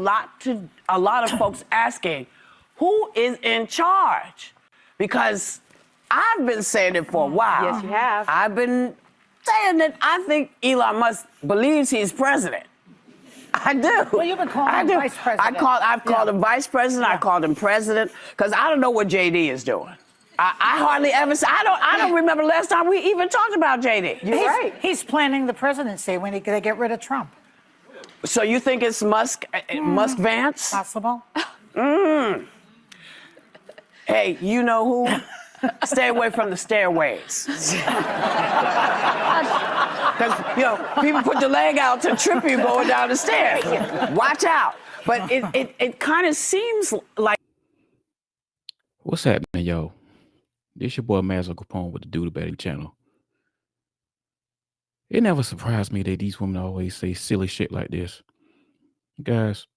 a lot of folks asking, who is in charge? Because I've been saying it for a while. Yes, you have. I've been saying that I think Elon Musk believes he's president. I do. Well, you've been calling him vice president. I've called him vice president. I called him president because I don't know what JD is doing. I hardly ever. I don't remember the last time we even talked about JD. You're right. He's planning the presidency when they get rid of Trump. So you think it's Musk Vance? Possible. Hey, you know who? Stay away from the stairways. Because, people put the leg out to trip you going down the stairs. Watch out. But it kind of seems like... What's happening, yo? This your boy Mazza Capone with the Do the Betting channel. It never surprised me that these women always say silly shit like this. Guys,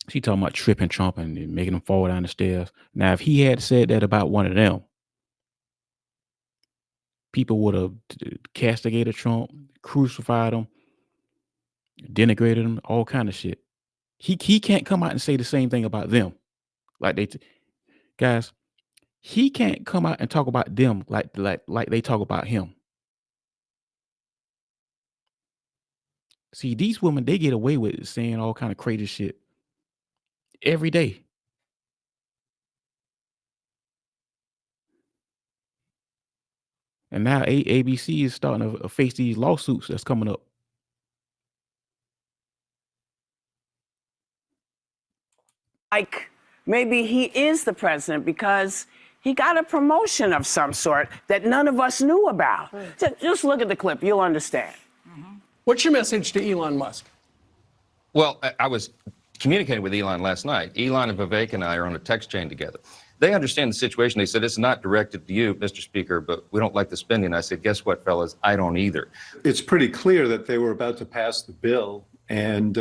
she talking about tripping Trump and making him fall down the stairs. Now, if he had said that about one of them, people would have castigated Trump, crucified him, denigrated him, all kind of shit. He can't come out and say the same thing about them. Guys, he can't come out and talk about them like they talk about him. See, these women, they get away with saying all kind of crazy shit every day. And now ABC is starting to face these lawsuits that's coming up. Like maybe he is the president because he got a promotion of some sort that none of us knew about. Just look at the clip, you'll understand. What's your message to Elon Musk? Well, I was communicating with Elon last night. Elon and Vivek and I are on a text chain together. They understand the situation. They said, it's not directed to you, Mr. Speaker, but we don't like the spending. I said, guess what, fellas? I don't either. It's pretty clear that they were about to pass the bill, and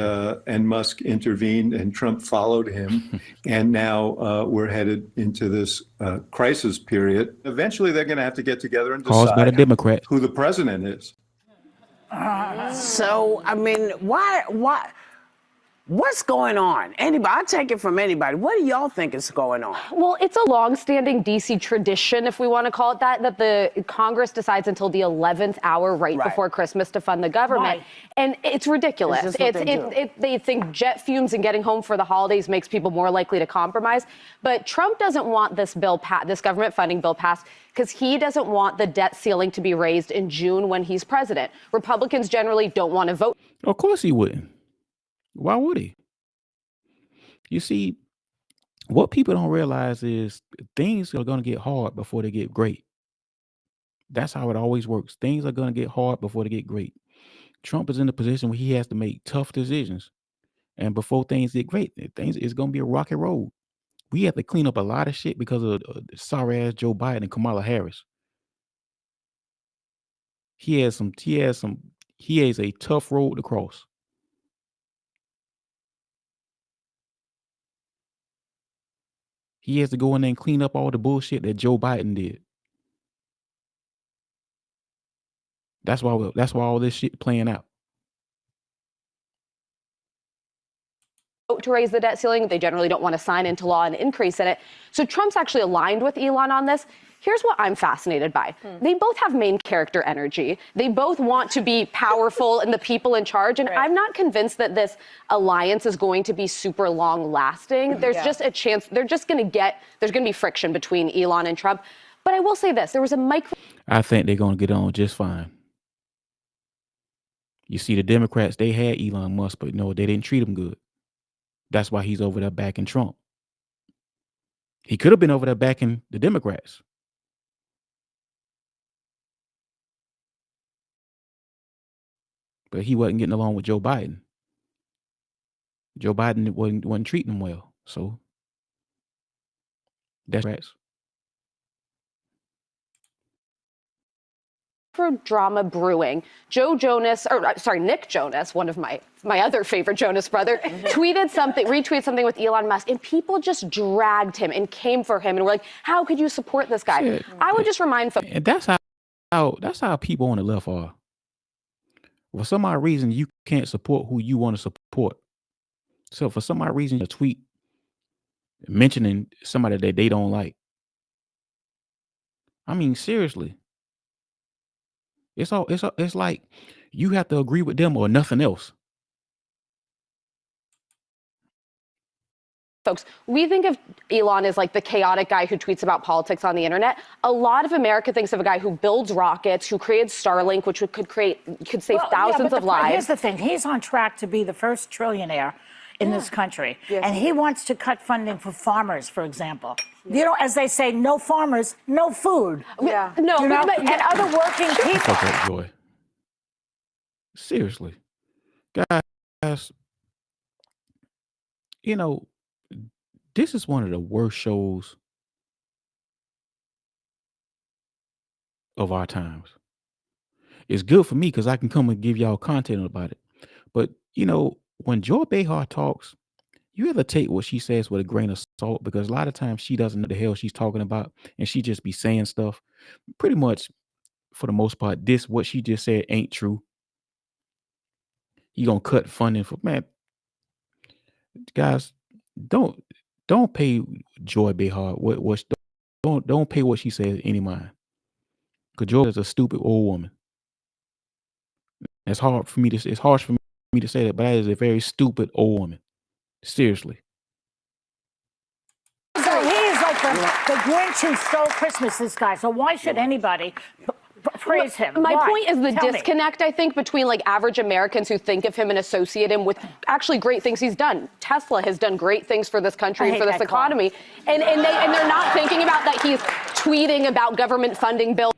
Musk intervened, and Trump followed him, and now we're headed into this crisis period. Eventually, they're going to have to get together and Caused by the decide Democrats. who the president is. So, I mean, why? What's going on? Anybody? I'll take it from anybody. What do y'all think is going on? Well, it's a long-standing D.C. tradition, if we want to call it that the Congress decides until the 11th hour right before Christmas to fund the government. Right. And it's ridiculous. They think jet fumes and getting home for the holidays makes people more likely to compromise. But Trump doesn't want this bill, this government funding bill passed because he doesn't want the debt ceiling to be raised in June when he's president. Republicans generally don't want to vote. Of course he wouldn't. Why would he? You see, what people don't realize is things are going to get hard before they get great. That's how it always works. Things are going to get hard before they get great. Trump is in a position where he has to make tough decisions. And before things get great, it's going to be a rocky road. We have to clean up a lot of shit because of sorry-ass Joe Biden and Kamala Harris. He has a tough road to cross. He has to go in there and clean up all the bullshit that Joe Biden did. That's why all this shit playing out. To raise the debt ceiling. They generally don't want to sign into law an increase in it. So Trump's actually aligned with Elon on this. Here's what I'm fascinated by. They both have main character energy. They both want to be powerful and the people in charge. And I'm not convinced that this alliance is going to be super long lasting. There's just a chance there's going to be friction between Elon and Trump. But I will say this, there was a micro. I think they're going to get on just fine. You see, the Democrats, they had Elon Musk, but no, they didn't treat him good. That's why he's over there backing Trump. He could have been over there backing the Democrats. But he wasn't getting along with Joe Biden. Joe Biden wasn't treating him well. So that's right. Drama brewing. Nick Jonas, one of my other favorite Jonas brother, retweeted something with Elon Musk, and people just dragged him and came for him and were like, how could you support this guy? Shit. I would just remind folks. And that's how people on the left are. For some odd reason, you can't support who you want to support. So for some odd reason, a tweet mentioning somebody that they don't like. I mean, seriously, it's like you have to agree with them or nothing else. Folks, we think of Elon as like the chaotic guy who tweets about politics on the internet. A lot of America thinks of a guy who builds rockets, who created Starlink, which could save thousands of lives. Here's the thing. He's on track to be the first trillionaire in this country. And he wants to cut funding for farmers, for example. You know, as they say, no farmers, no food. No, and other working people. Fuck that, Joy. Seriously. Guys, you know, this is one of the worst shows of our times. It's good for me because I can come and give y'all content about it. But, you know, when Joy Behar talks, you have to take what she says with a grain of salt because a lot of times she doesn't know the hell she's talking about and she just be saying stuff. Pretty much, for the most part, what she just said ain't true. You gonna cut funding for, man, guys, don't pay Joy Behar don't pay what she says any mind. Because Joy is a stupid old woman. It's harsh for me to say that, but that is a very stupid old woman. Seriously. So he's like the Grinch who stole Christmas, this guy. So why should anybody praise him? My Why? point is the Tell me. disconnect, I think, between like average Americans who think of him and associate him with actually great things he's done. Tesla has done great things for this country and for this economy. And they're not thinking about that he's tweeting about government funding bills.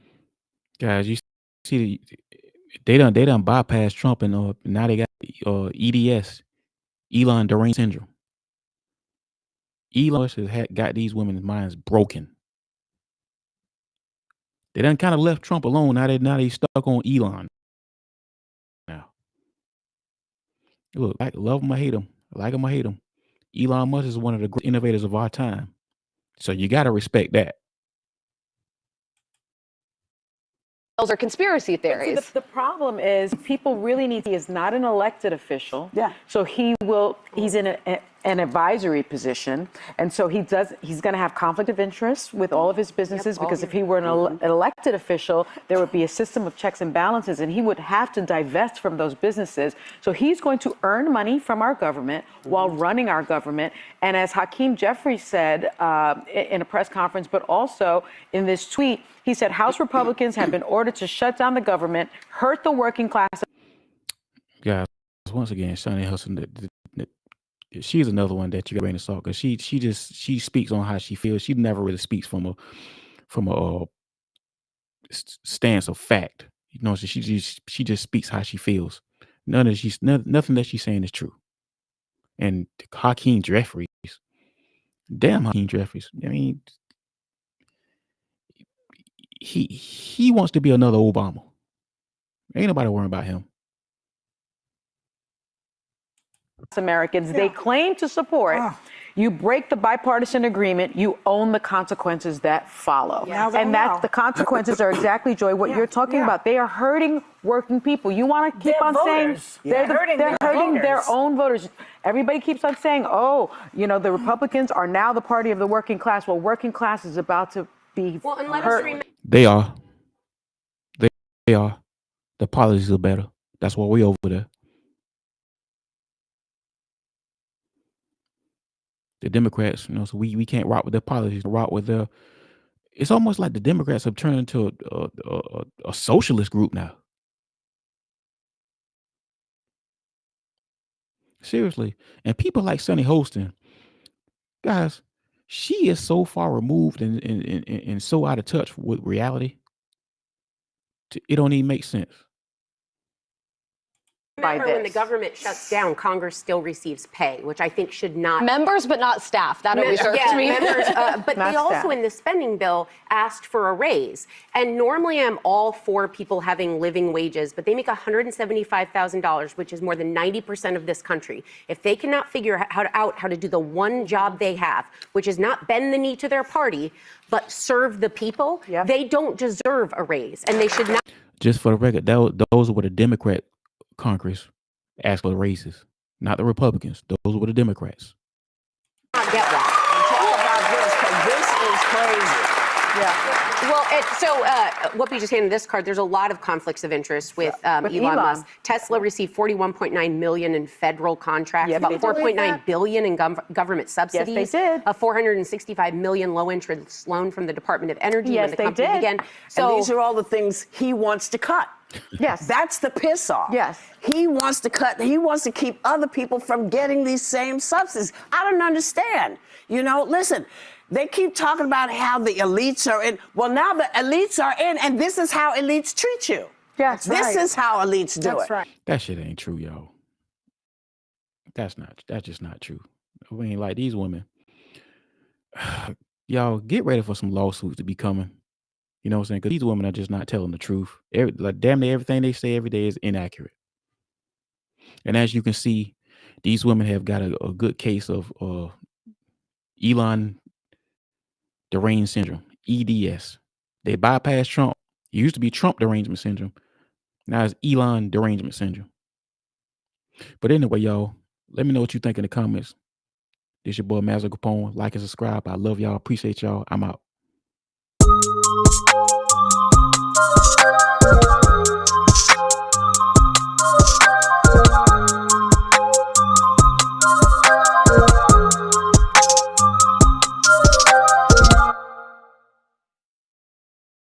Guys, you see, they done bypassed Trump and now they got E.D.S, Elon deranged syndrome. Elon has got these women's minds broken. They done kind of left Trump alone. Now they stuck on Elon. Now, look, I love him or hate him, like him or hate him. Elon Musk is one of the great innovators of our time, so you got to respect that. Or conspiracy theories. See, the problem is people really need. He is not an elected official. Yeah. So he's in an advisory position, and so he's going to have conflict of interest with all of his businesses because if he were an elected official, there would be a system of checks and balances, and he would have to divest from those businesses. So he's going to earn money from our government while running our government. And as Hakeem Jeffries said in a press conference, but also in this tweet, he said House Republicans have been ordered to shut down the government, hurt the working class. Guys, once again, Shani Hudson, she's another one that you got to grain of salt because she speaks on how she feels. She never really speaks from a stance of fact. You know, she just speaks how she feels. Nothing that she's saying is true. And Hakeem Jeffries, damn Hakeem Jeffries. I mean, he wants to be another Obama. Ain't nobody worrying about him. Americans they claim to support. You break the bipartisan agreement, you own the consequences that follow. And that's the consequences are exactly, Joy, what you're talking about. They are hurting working people. You want to keep They're on voters. saying they're hurting their own voters. Everybody keeps on saying, oh, you know, the Republicans are now the party of the working class. Well, working class is about to be hurt. They are. They are. The policies are better. That's why we over there. The Democrats, you know, so we can't rock with their policies, rock with their. It's almost like the Democrats have turned into a socialist group now. Seriously, and people like Sonny Holston, guys, she is so far removed and so out of touch with reality. It don't even make sense. Remember, when the government shuts down, Congress still receives pay, which I think should not. Members, but not staff. That always irks me. Members, but Not they also, staff. in the spending bill, asked for a raise. And normally I'm all for people having living wages, but they make $175,000, which is more than 90% of this country. If they cannot figure out how to do the one job they have, which is not bend the knee to their party, but serve the people, they don't deserve a raise. And they should not. Just for the record, those were the Democrat Congress asked for raises. not the Republicans. Those were the Democrats. Not get one. Talk about this, because this is crazy. Well, what we just handed this card, there's a lot of conflicts of interest with Elon Musk. Tesla received $41.9 million in federal contracts, Yeah, about they did. $4.9 billion in government subsidies. Yes, they did. A $465 million low-interest loan from the Department of Energy Yes, when the they company did. began. And So these are all the things he wants to cut. Yes. That's the piss off. Yes. He wants to cut, he wants to keep other people from getting these same subsidies. I don't understand. You know, listen, they keep talking about how the elites are in. Well, now the elites are in, and this is how elites treat you. Yes, This right. is how elites do That's it. right. That shit ain't true, y'all. That's just not true. I mean, like these women, y'all get ready for some lawsuits to be coming. You know what I'm saying? Because these women are just not telling the truth. Like damn near everything they say every day is inaccurate. And as you can see, these women have got a good case of Elon deranged syndrome, EDS. They bypassed Trump. It used to be Trump derangement syndrome. Now it's Elon derangement syndrome. But anyway, y'all, let me know what you think in the comments. This your boy Mazza Capone. Like and subscribe. I love y'all. Appreciate y'all. I'm out.